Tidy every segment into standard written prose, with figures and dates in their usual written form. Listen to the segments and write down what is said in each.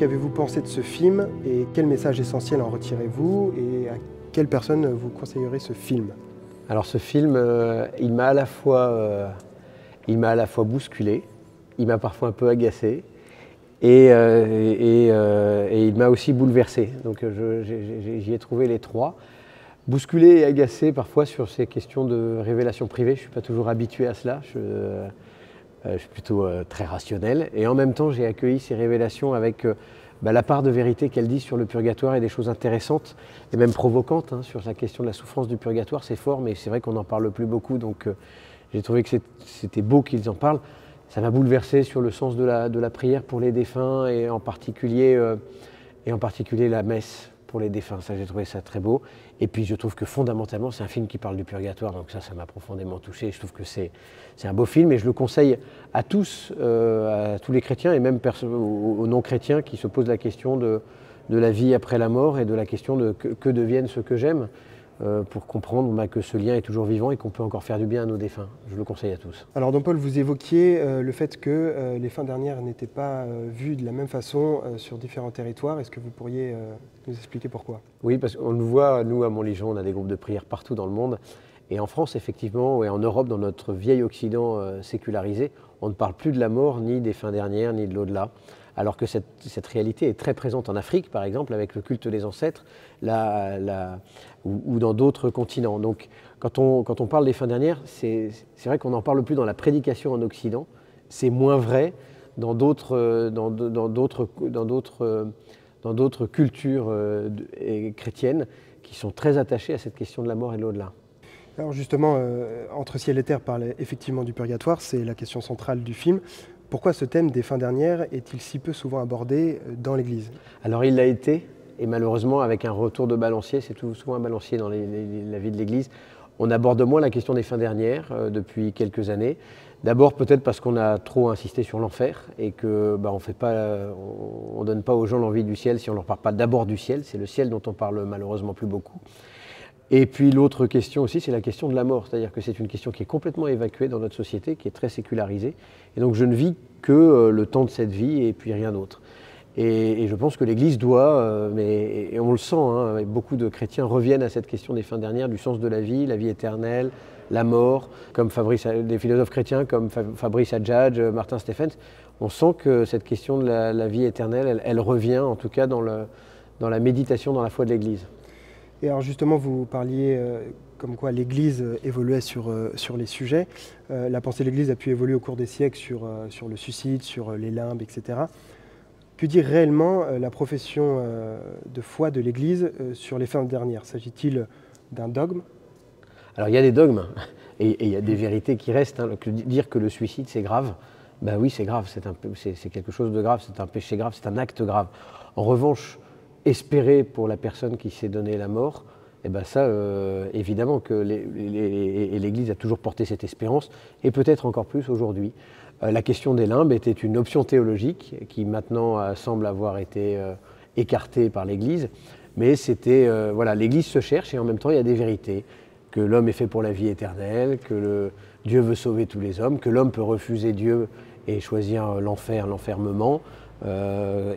qu'avez-vous pensé de ce film et quel message essentiel en retirez-vous et à quelle personne vous conseillerez ce film? Alors ce film, il m'a à la fois bousculé, il m'a parfois un peu agacé et il m'a aussi bouleversé. Donc j'y ai trouvé les trois. Bousculé et agacé parfois sur ces questions de révélation privée, je ne suis pas toujours habitué à cela. Je suis plutôt très rationnel et en même temps j'ai accueilli ces révélations avec la part de vérité qu'elle dit sur le purgatoire et des choses intéressantes et même provocantes sur la question de la souffrance du purgatoire. C'est fort, mais c'est vrai qu'on n'en parle plus beaucoup, donc j'ai trouvé que c'était beau qu'ils en parlent. Ça m'a bouleversé sur le sens de la prière pour les défunts et en particulier la messe pour les défunts. Ça, j'ai trouvé ça très beau. Et puis je trouve que fondamentalement c'est un film qui parle du purgatoire, donc ça m'a profondément touché. Je trouve que c'est un beau film et je le conseille à tous les chrétiens et même aux non-chrétiens qui se posent la question de la vie après la mort et de la question de que deviennent ceux que j'aime, pour comprendre que ce lien est toujours vivant et qu'on peut encore faire du bien à nos défunts. Je le conseille à tous. Alors Don Paul, vous évoquiez le fait que les fins dernières n'étaient pas vues de la même façon sur différents territoires. Est-ce que vous pourriez nous expliquer pourquoi? Oui, parce qu'on nous voit, nous à Montligeon, on a des groupes de prière partout dans le monde. Et en France, effectivement, et en Europe, dans notre vieil Occident sécularisé, on ne parle plus de la mort, ni des fins dernières, ni de l'au-delà. Alors que cette réalité est très présente en Afrique, par exemple, avec le culte des ancêtres, ou dans d'autres continents. Donc, quand on parle des fins dernières, c'est vrai qu'on n'en parle plus dans la prédication en Occident. C'est moins vrai dans d'autres cultures chrétiennes qui sont très attachées à cette question de la mort et de l'au-delà. Alors justement, Entre ciel et terre parle effectivement du purgatoire, c'est la question centrale du film. Pourquoi ce thème des fins dernières est-il si peu souvent abordé dans l'Église? Alors il l'a été, et malheureusement avec un retour de balancier, c'est tout souvent un balancier dans la vie de l'Église, on aborde moins la question des fins dernières depuis quelques années. D'abord peut-être parce qu'on a trop insisté sur l'enfer et que on donne pas aux gens l'envie du ciel si on leur parle pas d'abord du ciel. C'est le ciel dont on parle malheureusement plus beaucoup. Et puis l'autre question aussi, c'est la question de la mort, c'est-à-dire que c'est une question qui est complètement évacuée dans notre société, qui est très sécularisée. Et donc je ne vis que le temps de cette vie et puis rien d'autre. Et je pense que l'Église doit, et on le sent, beaucoup de chrétiens reviennent à cette question des fins dernières, du sens de la vie éternelle, la mort, comme des philosophes chrétiens comme Fabrice Adjadj, Martin Stephens. On sent que cette question de la vie éternelle, elle revient en tout cas dans la méditation, dans la foi de l'Église. Et alors justement, vous parliez comme quoi l'Église évoluait sur les sujets. La pensée de l'Église a pu évoluer au cours des siècles sur le suicide, sur les limbes, etc. Que dit réellement la profession de foi de l'Église sur les fins dernières? S'agit-il d'un dogme? Alors il y a des dogmes et il y a des vérités qui restent. Dire que le suicide c'est grave, ben oui c'est grave, c'est quelque chose de grave, c'est un péché grave, c'est un acte grave. En revanche, espérer pour la personne qui s'est donné la mort, et ben ça, évidemment que l'Église a toujours porté cette espérance, et peut-être encore plus aujourd'hui. La question des limbes était une option théologique qui maintenant semble avoir été écartée par l'Église, mais l'Église se cherche et en même temps il y a des vérités, que l'homme est fait pour la vie éternelle, que Dieu veut sauver tous les hommes, que l'homme peut refuser Dieu et choisir l'enfermement,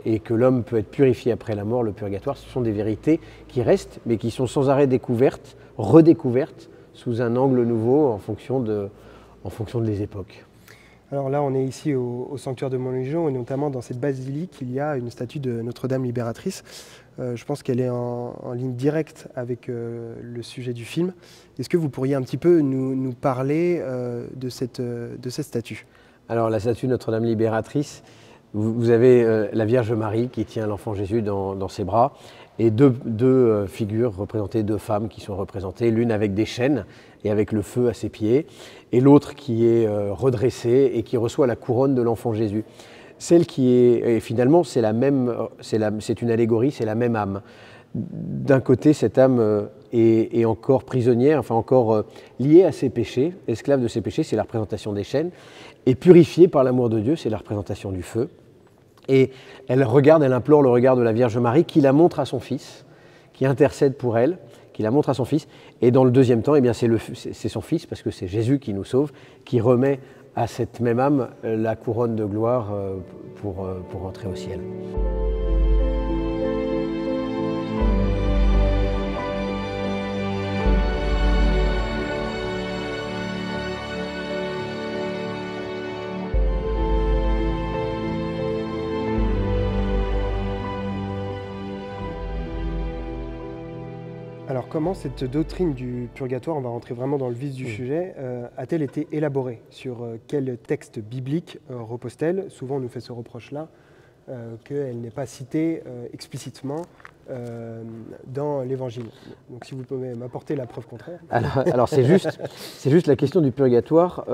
et que l'homme peut être purifié après la mort, le purgatoire. Ce sont des vérités qui restent, mais qui sont sans arrêt découvertes, redécouvertes, sous un angle nouveau en fonction des époques. Alors là, on est ici au sanctuaire de Montligeon, et notamment dans cette basilique, il y a une statue de Notre-Dame libératrice. Je pense qu'elle est en ligne directe avec le sujet du film. Est-ce que vous pourriez un petit peu nous parler de cette statue? Alors la statue de Notre-Dame libératrice, vous avez la Vierge Marie qui tient l'enfant Jésus dans ses bras et deux figures représentées, deux femmes qui sont représentées, l'une avec des chaînes et avec le feu à ses pieds, et l'autre qui est redressée et qui reçoit la couronne de l'enfant Jésus. Celle qui est, et finalement, c'est une allégorie, c'est la même âme. D'un côté, cette âme est encore prisonnière, enfin encore liée à ses péchés, esclave de ses péchés, c'est la représentation des chaînes, et purifiée par l'amour de Dieu, c'est la représentation du feu. Et elle implore le regard de la Vierge Marie qui la montre à son Fils, qui intercède pour elle, qui la montre à son Fils. Et dans le deuxième temps, eh bien, c'est son Fils, parce que c'est Jésus qui nous sauve, qui remet à cette même âme la couronne de gloire pour entrer au ciel. comment cette doctrine du purgatoire, on va rentrer vraiment dans le vif du sujet, a-t-elle été élaborée? Sur quel texte biblique repose-t-elle? Souvent on nous fait ce reproche-là, qu'elle n'est pas citée explicitement dans l'Évangile. Donc si vous pouvez m'apporter la preuve contraire. Alors c'est juste la question du purgatoire.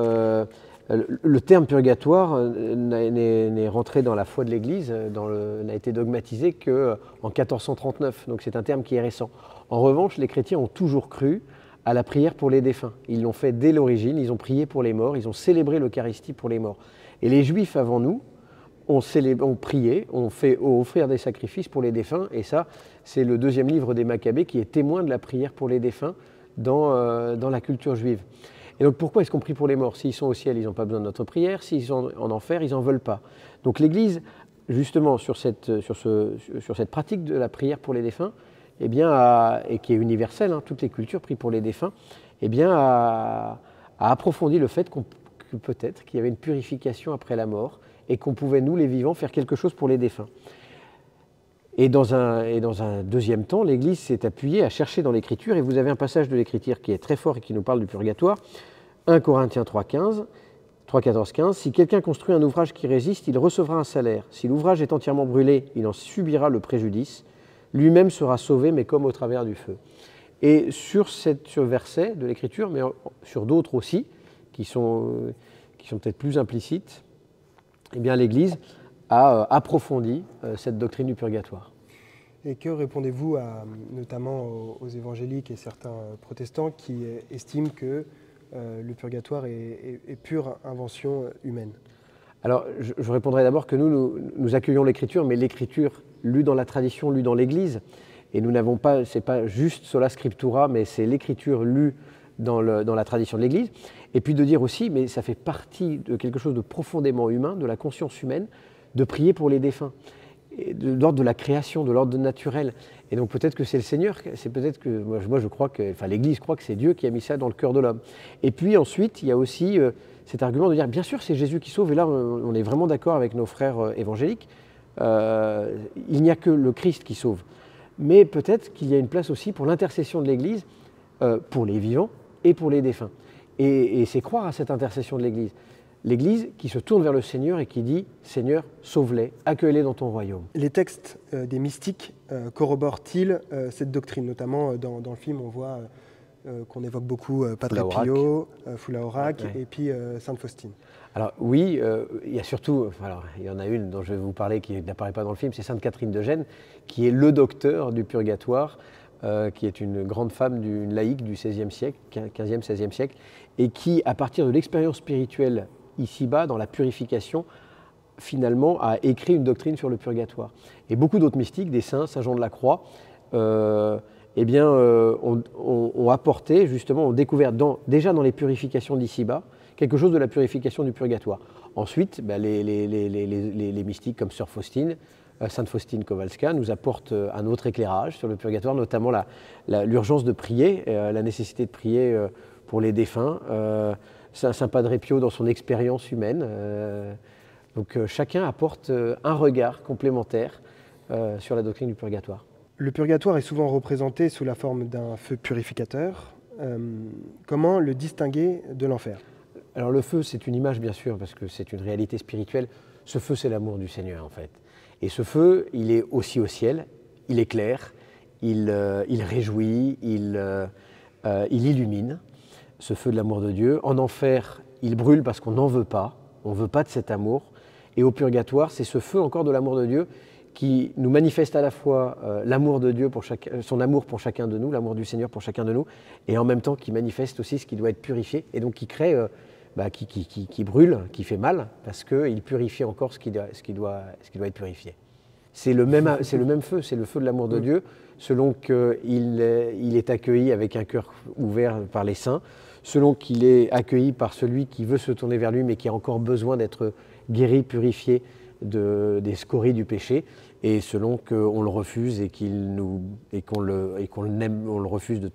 Le terme purgatoire n'est rentré dans la foi de l'Église, n'a été dogmatisé qu'en 1439, donc c'est un terme qui est récent. En revanche, les chrétiens ont toujours cru à la prière pour les défunts. Ils l'ont fait dès l'origine, ils ont prié pour les morts, ils ont célébré l'Eucharistie pour les morts. Et les Juifs avant nous ont prié, ont fait offrir des sacrifices pour les défunts, et ça, c'est le deuxième livre des Maccabées qui est témoin de la prière pour les défunts dans la culture juive. Et donc pourquoi est-ce qu'on prie pour les morts? S'ils sont au ciel, ils n'ont pas besoin de notre prière. S'ils sont en enfer, ils n'en veulent pas. Donc l'Église, justement, sur cette pratique de la prière pour les défunts, eh bien, et qui est universelle, hein, toutes les cultures prient pour les défunts, eh bien, a approfondi le fait que peut-être qu'il y avait une purification après la mort et qu'on pouvait, nous les vivants, faire quelque chose pour les défunts. Et dans un deuxième temps, l'Église s'est appuyée à chercher dans l'Écriture, et vous avez un passage de l'Écriture qui est très fort et qui nous parle du purgatoire, 1 Corinthiens 3,14-15, « Si quelqu'un construit un ouvrage qui résiste, il recevra un salaire. Si l'ouvrage est entièrement brûlé, il en subira le préjudice. Lui-même sera sauvé, mais comme au travers du feu. » Et sur ce verset de l'Écriture, mais sur d'autres aussi, qui sont peut-être plus implicites, eh bien l'Église a approfondi cette doctrine du purgatoire. Et que répondez-vous notamment aux évangéliques et certains protestants qui estiment que le purgatoire est pure invention humaine? Alors, je répondrai d'abord que nous accueillons l'Écriture, mais l'Écriture lue dans la tradition, lue dans l'Église, et nous n'avons pas, c'est pas juste sola scriptura, mais c'est l'Écriture lue dans la tradition de l'Église. Et puis de dire aussi, mais ça fait partie de quelque chose de profondément humain, de la conscience humaine, de prier pour les défunts, de l'ordre de la création, de l'ordre naturel. Et donc peut-être que c'est le Seigneur, c'est peut-être que moi je crois que, enfin l'Église croit que c'est Dieu qui a mis ça dans le cœur de l'homme. Et puis ensuite, il y a aussi cet argument de dire, bien sûr c'est Jésus qui sauve, et là on est vraiment d'accord avec nos frères évangéliques, il n'y a que le Christ qui sauve. Mais peut-être qu'il y a une place aussi pour l'intercession de l'Église, pour les vivants et pour les défunts. Et c'est croire à cette intercession de l'Église. L'Église qui se tourne vers le Seigneur et qui dit « Seigneur, sauve-les, accueille-les dans ton royaume ». Les textes des mystiques corroborent-ils cette doctrine? Notamment dans le film, on voit qu'on évoque beaucoup Padre Pio, Fulaorac et puis Sainte Faustine. Alors oui, il y a surtout, alors, il y en a une dont je vais vous parler qui n'apparaît pas dans le film, c'est Sainte Catherine de Gênes, qui est le docteur du purgatoire, qui est une grande femme, une laïque du XVIe siècle, 15e, 16e siècle, et qui, à partir de l'expérience spirituelle ici-bas, dans la purification, finalement, a écrit une doctrine sur le purgatoire. Et beaucoup d'autres mystiques, des saints, Saint Jean de la Croix, ont apporté, justement, ont découvert déjà dans les purifications d'ici-bas, quelque chose de la purification du purgatoire. Ensuite, les mystiques comme Sœur Faustine, Sainte Faustine Kowalska, nous apportent un autre éclairage sur le purgatoire, notamment l'urgence de prier, la nécessité de prier pour les défunts, Saint Padre Pio dans son expérience humaine. Donc chacun apporte un regard complémentaire sur la doctrine du purgatoire. Le purgatoire est souvent représenté sous la forme d'un feu purificateur. Comment le distinguer de l'enfer? Alors le feu, c'est une image bien sûr, parce que c'est une réalité spirituelle. Ce feu, c'est l'amour du Seigneur en fait. Et ce feu, il est aussi au ciel, il éclaire, il réjouit, il illumine, ce feu de l'amour de Dieu. En enfer, il brûle parce qu'on n'en veut pas, on ne veut pas de cet amour. Et au purgatoire, c'est ce feu encore de l'amour de Dieu qui nous manifeste à la fois l'amour de Dieu, son amour pour chacun de nous, l'amour du Seigneur pour chacun de nous, et en même temps qui manifeste aussi ce qui doit être purifié, et donc qui crée, qui brûle, qui fait mal, parce qu'il purifie encore ce qui doit être purifié. C'est le même feu, c'est le feu de l'amour de Dieu, selon qu'il est accueilli avec un cœur ouvert par les saints, selon qu'il est accueilli par celui qui veut se tourner vers lui, mais qui a encore besoin d'être guéri, purifié des scories du péché, et selon qu'on le refuse et qu'on le refuse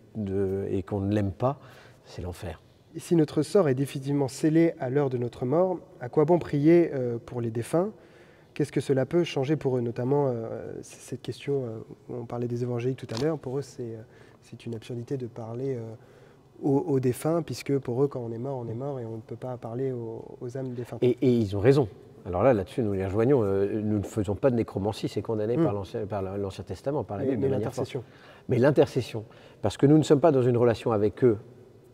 et qu'on ne l'aime pas, c'est l'enfer. Si notre sort est définitivement scellé à l'heure de notre mort, à quoi bon prier pour les défunts? Qu'est-ce que cela peut changer pour eux? Notamment, cette question, on parlait des évangéliques tout à l'heure, pour eux c'est une absurdité de parler aux défunts, puisque pour eux, quand on est mort et on ne peut pas parler aux âmes défuntes. Et ils ont raison. Alors là-dessus, nous les rejoignons. Nous ne faisons pas de nécromancie, c'est condamné par l'Ancien Testament, par la Bible. Mais l'intercession. Mais l'intercession, parce que nous ne sommes pas dans une relation avec eux,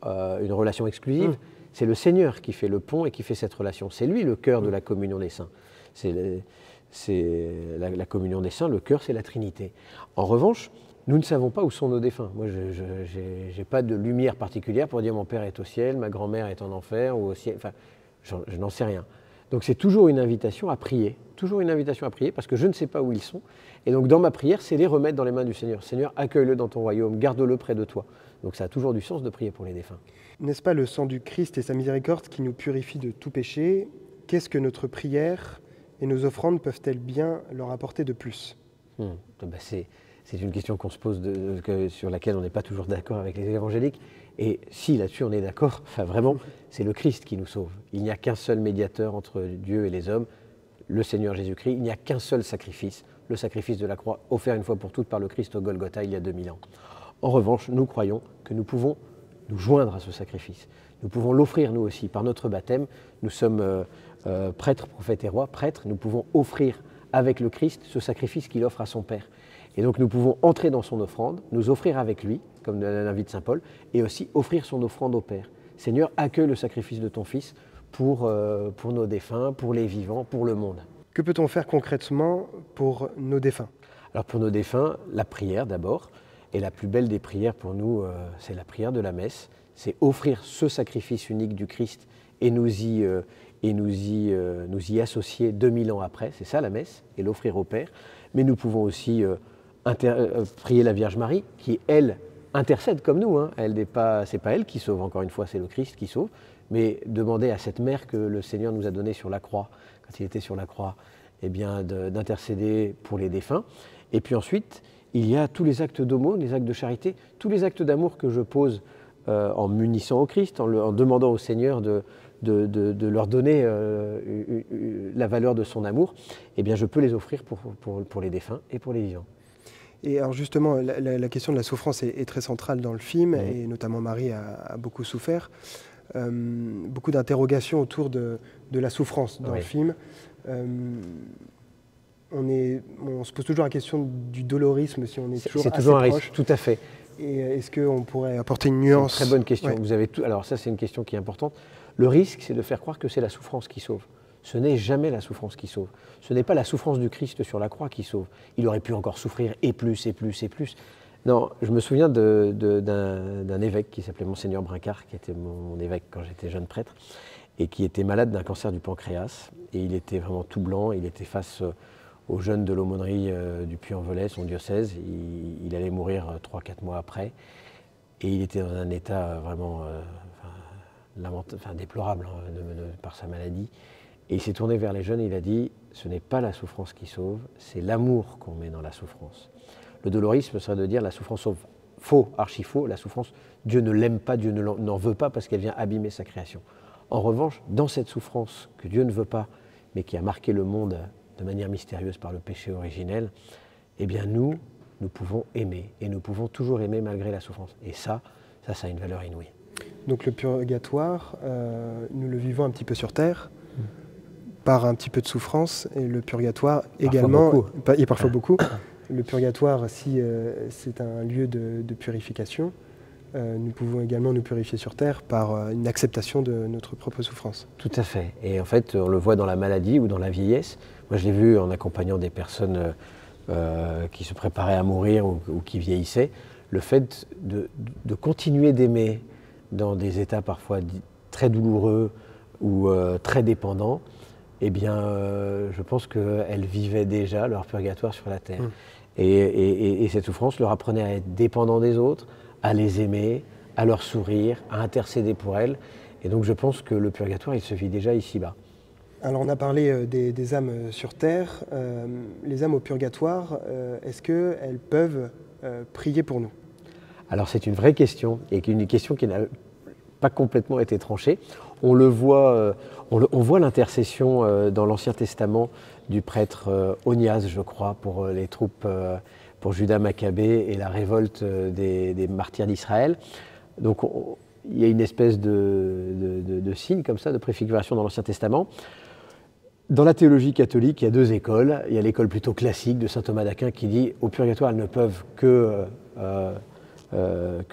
une relation exclusive, c'est le Seigneur qui fait le pont et qui fait cette relation. C'est lui le cœur de la communion des saints. C'est la communion des saints, le cœur, c'est la Trinité. En revanche, nous ne savons pas où sont nos défunts. Moi, je n'ai pas de lumière particulière pour dire mon père est au ciel, ma grand-mère est en enfer ou au ciel. Enfin, je n'en sais rien. Donc c'est toujours une invitation à prier, parce que je ne sais pas où ils sont. Et donc dans ma prière, c'est les remettre dans les mains du Seigneur. Seigneur, accueille-le dans ton royaume, garde-le près de toi. Donc ça a toujours du sens de prier pour les défunts. N'est-ce pas le sang du Christ et sa miséricorde qui nous purifie de tout péché? Qu'est-ce que notre prière et nos offrandes peuvent-elles bien leur apporter de plus? C'est une question qu'on se pose, sur laquelle on n'est pas toujours d'accord avec les évangéliques. Et si là-dessus on est d'accord, enfin vraiment, c'est le Christ qui nous sauve. Il n'y a qu'un seul médiateur entre Dieu et les hommes, le Seigneur Jésus-Christ. Il n'y a qu'un seul sacrifice, le sacrifice de la croix, offert une fois pour toutes par le Christ au Golgotha il y a 2000 ans. En revanche, nous croyons que nous pouvons nous joindre à ce sacrifice. Nous pouvons l'offrir nous aussi par notre baptême. Nous sommes prêtres, prophètes et rois, prêtres. Nous pouvons offrir avec le Christ ce sacrifice qu'il offre à son Père. Et donc nous pouvons entrer dans son offrande, nous offrir avec lui, comme l'invite saint Paul, et aussi offrir son offrande au Père. Seigneur, accueille le sacrifice de ton Fils pour nos défunts, pour les vivants, pour le monde. Que peut-on faire concrètement pour nos défunts? Alors pour nos défunts, la prière d'abord. Et la plus belle des prières pour nous, c'est la prière de la messe. C'est offrir ce sacrifice unique du Christ et nous y associer 2000 ans après. C'est ça la messe, et l'offrir au Père. Mais nous pouvons aussi prier la Vierge Marie, qui, elle, intercède comme nous. C'est pas elle qui sauve, encore une fois, c'est le Christ qui sauve. Mais demander à cette mère que le Seigneur nous a donnée sur la croix, quand il était sur la croix, eh bien, d'intercéder pour les défunts. Et puis ensuite, il y a tous les actes d'aumône, les actes de charité, tous les actes d'amour que je pose en m'unissant au Christ, en demandant au Seigneur de leur donner la valeur de son amour, eh bien je peux les offrir pour les défunts et pour les vivants. Et alors justement, la question de la souffrance est très centrale dans le film, et notamment Marie a beaucoup souffert. Beaucoup d'interrogations autour de la souffrance dans le film. On se pose toujours la question du dolorisme, si on est toujours assez toujours un proche. risque, tout à fait. Et est-ce qu'on pourrait apporter une nuance? C'est une très bonne question. Vous avez tout. Alors ça, c'est une question qui est importante. Le risque, c'est de faire croire que c'est la souffrance qui sauve. Ce n'est jamais la souffrance qui sauve. Ce n'est pas la souffrance du Christ sur la croix qui sauve. Il aurait pu encore souffrir et plus, et plus, et plus. Non, je me souviens d'un évêque qui s'appelait Monseigneur Brincard, qui était mon évêque quand j'étais jeune prêtre, et qui était malade d'un cancer du pancréas. Et il était vraiment tout blanc. Il était face aux jeunes de l'aumônerie du Puy-en-Velay, son diocèse. Il allait mourir 3-4 mois après. Et il était dans un état vraiment déplorable par sa maladie. Et il s'est tourné vers les jeunes et il a dit « Ce n'est pas la souffrance qui sauve, c'est l'amour qu'on met dans la souffrance. » Le dolorisme serait de dire « La souffrance sauve ». Faux, archi faux. La souffrance, Dieu ne l'aime pas, Dieu n'en veut pas parce qu'elle vient abîmer sa création. En revanche, dans cette souffrance que Dieu ne veut pas, mais qui a marqué le monde de manière mystérieuse par le péché originel, eh bien nous pouvons aimer. Et nous pouvons toujours aimer malgré la souffrance. Et ça a une valeur inouïe. Donc le purgatoire, nous le vivons un petit peu sur Terre, par un petit peu de souffrance, et le purgatoire également, et parfois beaucoup. Le purgatoire, si c'est un lieu de purification, nous pouvons également nous purifier sur Terre par une acceptation de notre propre souffrance. Tout à fait. Et en fait, on le voit dans la maladie ou dans la vieillesse. Moi, je l'ai vu en accompagnant des personnes qui se préparaient à mourir ou qui vieillissaient. Le fait de continuer d'aimer dans des états parfois très douloureux ou très dépendants, eh bien, je pense qu'elles vivaient déjà leur purgatoire sur la Terre. Et cette souffrance leur apprenait à être dépendants des autres, à les aimer, à leur sourire, à intercéder pour elles. Et donc je pense que le purgatoire, il se vit déjà ici-bas. Alors on a parlé des âmes sur Terre. Les âmes au purgatoire, est-ce qu'elles peuvent prier pour nous? Alors c'est une vraie question, et une question qui n'a pas complètement été tranchée. On le voit, on voit l'intercession dans l'Ancien Testament du prêtre Onias, je crois, pour les troupes pour Judas Maccabée et la révolte des martyrs d'Israël. Donc il y a une espèce de signe comme ça, de préfiguration dans l'Ancien Testament. Dans la théologie catholique, il y a deux écoles. Il y a l'école plutôt classique de saint Thomas d'Aquin qui dit au purgatoire, elles ne peuvent que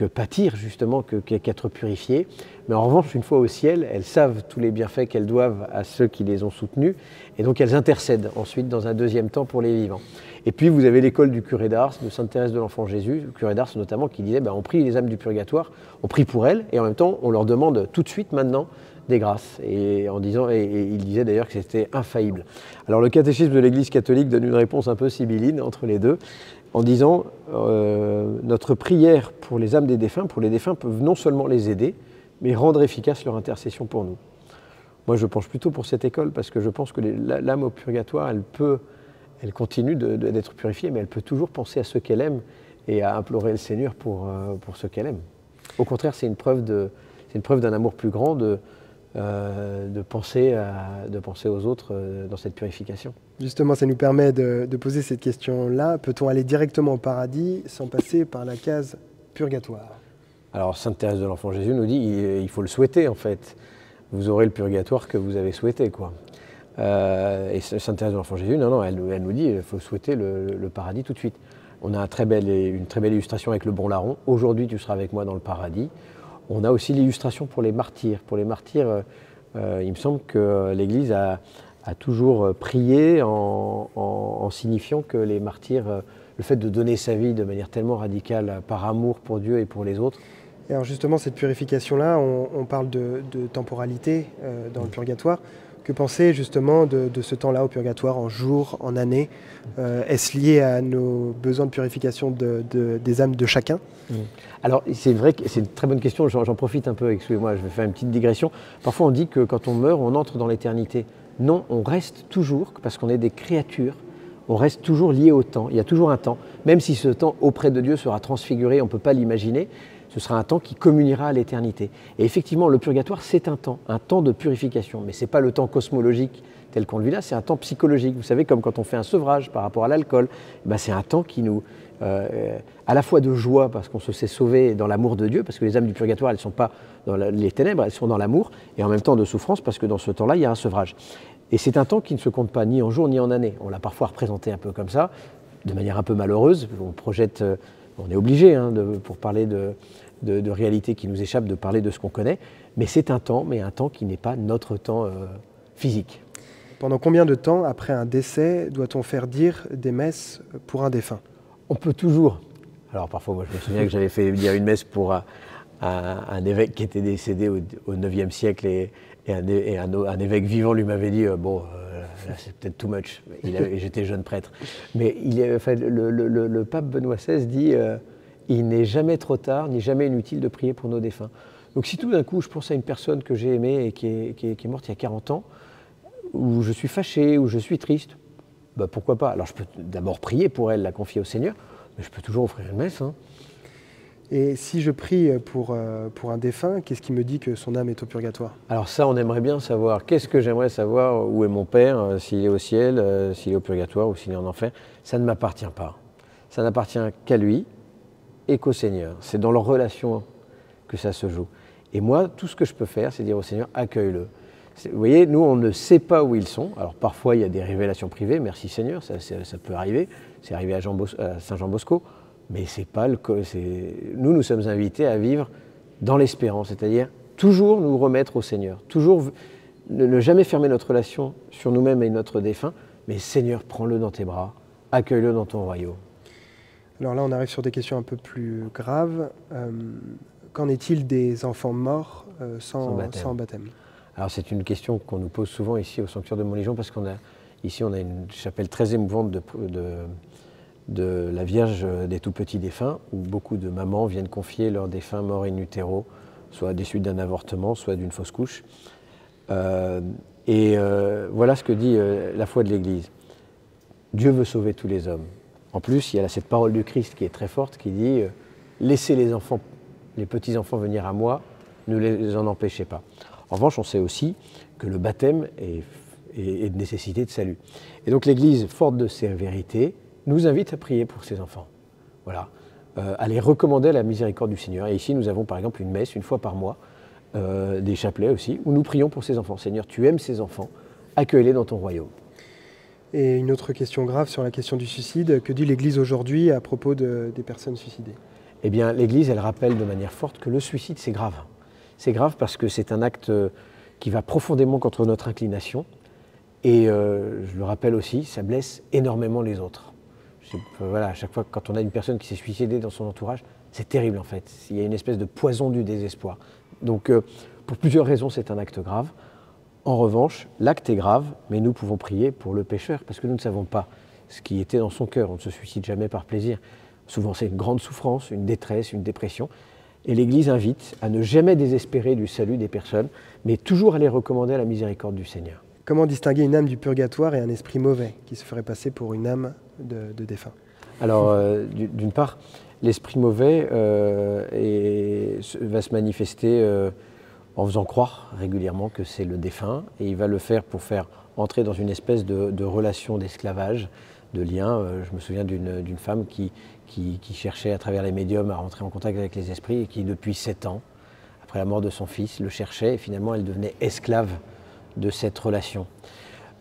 pâtir justement, qu'être purifiées. Mais en revanche, une fois au ciel, elles savent tous les bienfaits qu'elles doivent à ceux qui les ont soutenues, et donc elles intercèdent ensuite dans un deuxième temps pour les vivants. Et puis vous avez l'école du curé d'Ars, de Sainte Thérèse de l'Enfant Jésus, le curé d'Ars notamment, qui disait on prie les âmes du purgatoire, on prie pour elles, et en même temps on leur demande tout de suite maintenant des grâces, et il disait d'ailleurs que c'était infaillible. Alors le catéchisme de l'Église catholique donne une réponse un peu sibylline entre les deux, en disant notre prière pour les âmes des défunts, pour les défunts, peuvent non seulement les aider, mais rendre efficace leur intercession pour nous. Moi je penche plutôt pour cette école, parce que je pense que l'âme au purgatoire, elle continue d'être purifiée, mais elle peut toujours penser à ceux qu'elle aime et à implorer le Seigneur pour ceux qu'elle aime. Au contraire, c'est une preuve d'un amour plus grand de penser aux autres dans cette purification. Justement, ça nous permet de poser cette question-là. Peut-on aller directement au paradis sans passer par la case purgatoire? Alors, Sainte Thérèse de l'Enfant Jésus nous dit il faut le souhaiter, en fait. Vous aurez le purgatoire que vous avez souhaité, quoi. Et Sainte Thérèse de l'Enfant Jésus, non, elle nous dit il faut souhaiter le paradis tout de suite. On a une très belle illustration avec le bon larron. Aujourd'hui, tu seras avec moi dans le paradis. On a aussi l'illustration pour les martyrs. Pour les martyrs, il me semble que l'Église a toujours prié en signifiant que les martyrs, le fait de donner sa vie de manière tellement radicale par amour pour Dieu et pour les autres. Et alors justement, cette purification-là, on parle de temporalité dans le purgatoire. Que penser justement de ce temps-là au purgatoire, en jours, en années? Est-ce lié à nos besoins de purification des âmes de chacun? Alors c'est vrai que c'est une très bonne question, j'en profite un peu, excusez-moi, je vais faire une petite digression. Parfois on dit que quand on meurt, on entre dans l'éternité. Non, on reste toujours, parce qu'on est des créatures, on reste toujours lié au temps, il y a toujours un temps. Même si ce temps auprès de Dieu sera transfiguré, on ne peut pas l'imaginer, ce sera un temps qui communiera à l'éternité. Et effectivement, le purgatoire, c'est un temps de purification. Mais ce n'est pas le temps cosmologique tel qu'on le vit là, c'est un temps psychologique. Vous savez, comme quand on fait un sevrage par rapport à l'alcool, c'est un temps qui nous... à la fois de joie, parce qu'on se sait sauver dans l'amour de Dieu, parce que les âmes du purgatoire, elles ne sont pas dans les ténèbres, elles sont dans l'amour, et en même temps de souffrance, parce que dans ce temps-là, il y a un sevrage. Et c'est un temps qui ne se compte pas ni en jours ni en années. On l'a parfois représenté un peu comme ça, de manière un peu malheureuse. On projette... On est obligé, pour parler de réalités qui nous échappent, de parler de ce qu'on connaît, mais c'est un temps, qui n'est pas notre temps physique. Pendant combien de temps, après un décès, doit-on faire dire des messes pour un défunt? On peut toujours. Alors parfois, moi je me souviens que j'avais fait dire une messe pour un évêque qui était décédé au IXe siècle, et un évêque vivant lui m'avait dit là c'est peut-être too much. J'étais jeune prêtre. Mais le pape Benoît XVI dit il n'est jamais trop tard, ni jamais inutile de prier pour nos défunts. Donc si tout d'un coup je pense à une personne que j'ai aimée et qui est morte il y a 40 ans, où je suis fâché, où je suis triste, pourquoi pas? Alors je peux d'abord prier pour elle, la confier au Seigneur, mais je peux toujours offrir une messe. Et si je prie pour un défunt, qu'est-ce qui me dit que son âme est au purgatoire? Alors ça, on aimerait bien savoir. Qu'est-ce que j'aimerais savoir? Où est mon père? S'il est au ciel, s'il est au purgatoire ou s'il est en enfer? Ça ne m'appartient pas. Ça n'appartient qu'à lui et qu'au Seigneur. C'est dans leur relation que ça se joue. Et moi, tout ce que je peux faire, c'est dire au Seigneur, accueille-le. Vous voyez, nous, on ne sait pas où ils sont. Alors parfois, il y a des révélations privées, merci Seigneur, ça peut arriver. C'est arrivé à Saint Jean Bosco. Mais c'est pas le cas. Nous sommes invités à vivre dans l'espérance, c'est-à-dire toujours nous remettre au Seigneur, toujours ne jamais fermer notre relation sur nous-mêmes et notre défunt, mais Seigneur, prends-le dans tes bras, accueille-le dans ton royaume. Alors là, on arrive sur des questions un peu plus graves. Qu'en est-il des enfants morts sans baptême? Alors c'est une question qu'on nous pose souvent ici au Sanctuaire de Montlégion, parce ici on a une chapelle très émouvante de la Vierge des tout-petits défunts, où beaucoup de mamans viennent confier leurs défunts morts in utero, soit des suites d'un avortement, soit d'une fausse couche. Voilà ce que dit la foi de l'Église. Dieu veut sauver tous les hommes. En plus, il y a cette parole du Christ qui est très forte, qui dit « Laissez les petits-enfants venir à moi, ne les en empêchez pas ». En revanche, on sait aussi que le baptême est de nécessité de salut. Et donc l'Église, forte de ces vérités, nous invite à prier pour ces enfants. voilà, à les recommander à la miséricorde du Seigneur. Et ici, nous avons par exemple une messe une fois par mois, des chapelets aussi, où nous prions pour ces enfants. Seigneur, tu aimes ces enfants, accueille-les dans ton royaume. Et une autre question grave sur la question du suicide, que dit l'Église aujourd'hui à propos des personnes suicidées? Eh bien, l'Église, elle rappelle de manière forte que le suicide, c'est grave. C'est grave parce que c'est un acte qui va profondément contre notre inclination. Et je le rappelle aussi, ça blesse énormément les autres. Voilà, à chaque fois, quand on a une personne qui s'est suicidée dans son entourage, c'est terrible en fait. Il y a une espèce de poison du désespoir. Donc, pour plusieurs raisons, c'est un acte grave. En revanche, l'acte est grave, mais nous pouvons prier pour le pécheur, parce que nous ne savons pas ce qui était dans son cœur. On ne se suicide jamais par plaisir. Souvent, c'est une grande souffrance, une détresse, une dépression. Et l'Église invite à ne jamais désespérer du salut des personnes, mais toujours à les recommander à la miséricorde du Seigneur. Comment distinguer une âme du purgatoire et un esprit mauvais qui se ferait passer pour une âme de défunt? Alors, d'une part, l'esprit mauvais va se manifester en faisant croire régulièrement que c'est le défunt, et il va le faire pour faire entrer dans une espèce de relation d'esclavage, de lien. Je me souviens d'une femme qui cherchait à travers les médiums à rentrer en contact avec les esprits, et qui depuis 7 ans, après la mort de son fils, le cherchait, et finalement elle devenait esclave de cette relation.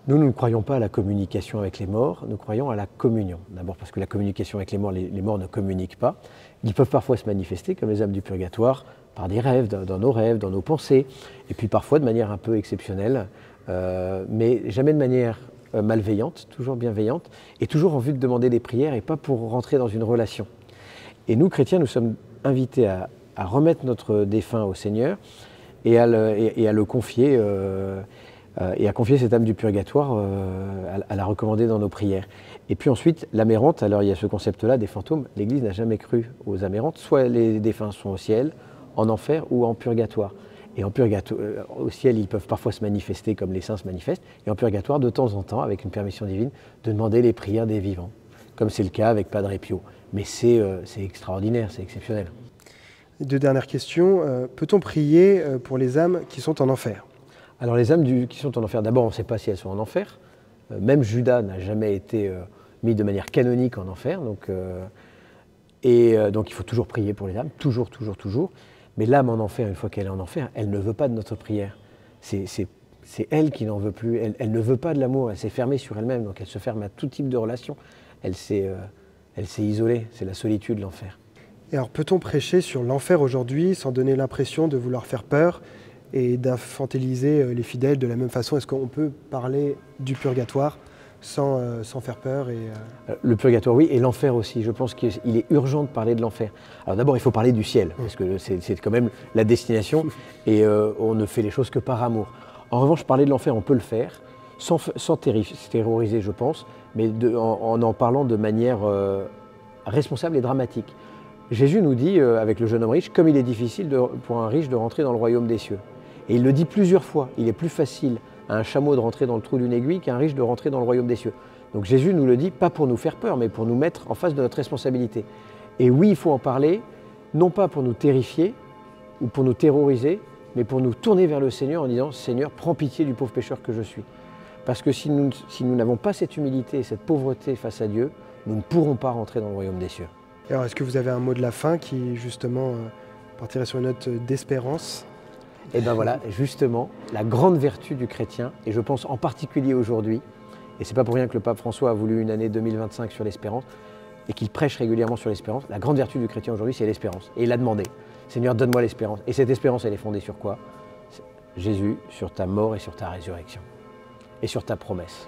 Nous ne croyons pas à la communication avec les morts, nous croyons à la communion. D'abord parce que la communication avec les morts ne communiquent pas. Ils peuvent parfois se manifester, comme les âmes du purgatoire, par des rêves, dans nos pensées, et puis parfois de manière un peu exceptionnelle, mais jamais de manière malveillante, toujours bienveillante, et toujours en vue de demander des prières et pas pour rentrer dans une relation. Et nous, chrétiens, nous sommes invités à remettre notre défunt au Seigneur et à le confier, et à confier cette âme du purgatoire, à la recommander dans nos prières. Et puis ensuite, l'âme errante, alors il y a ce concept-là des fantômes. L'Église n'a jamais cru aux âmes errantes, soit les défunts sont au ciel, en enfer ou en purgatoire. Et en purgatoire, au ciel, ils peuvent parfois se manifester comme les saints se manifestent, et en purgatoire, de temps en temps, avec une permission divine, de demander les prières des vivants, comme c'est le cas avec Padre Pio. Mais c'est extraordinaire, c'est exceptionnel. 2 dernières questions. Peut-on prier pour les âmes qui sont en enfer? Alors les âmes qui sont en enfer, d'abord on ne sait pas si elles sont en enfer. Même Judas n'a jamais été mis de manière canonique en enfer. Donc il faut toujours prier pour les âmes, toujours. Mais l'âme en enfer, une fois qu'elle est en enfer, elle ne veut pas de notre prière. C'est elle qui n'en veut plus. Elle ne veut pas de l'amour, elle s'est fermée sur elle-même, donc elle se ferme à tout type de relation. Elle s'est isolée, c'est la solitude, l'enfer. Et alors peut-on prêcher sur l'enfer aujourd'hui sans donner l'impression de vouloir faire peur et d'infantiliser les fidèles de la même façon? Est-ce qu'on peut parler du purgatoire sans faire peur Le purgatoire, oui, et l'enfer aussi. Je pense qu'il est urgent de parler de l'enfer. Alors d'abord, il faut parler du ciel, parce que c'est quand même la destination, et on ne fait les choses que par amour. En revanche, parler de l'enfer, on peut le faire, sans terroriser, je pense, mais en parlant de manière responsable et dramatique. Jésus nous dit, avec le jeune homme riche, comme il est difficile pour un riche de rentrer dans le royaume des cieux. Et il le dit plusieurs fois, il est plus facile à un chameau de rentrer dans le trou d'une aiguille qu'à un riche de rentrer dans le royaume des cieux. Donc Jésus nous le dit, pas pour nous faire peur, mais pour nous mettre en face de notre responsabilité. Et oui, il faut en parler, non pas pour nous terrifier ou pour nous terroriser, mais pour nous tourner vers le Seigneur en disant « Seigneur, prends pitié du pauvre pécheur que je suis ». Parce que si nous n'avons pas cette humilité et cette pauvreté face à Dieu, nous ne pourrons pas rentrer dans le royaume des cieux. Et alors, est-ce que vous avez un mot de la fin qui, justement, partirait sur une note d'espérance? Et bien voilà, justement, la grande vertu du chrétien, et je pense en particulier aujourd'hui, et c'est pas pour rien que le pape François a voulu une année 2025 sur l'espérance, et qu'il prêche régulièrement sur l'espérance, la grande vertu du chrétien aujourd'hui, c'est l'espérance. Et il a demandé, Seigneur, donne-moi l'espérance. Et cette espérance, elle est fondée sur quoi? Jésus, sur ta mort et sur ta résurrection, et sur ta promesse.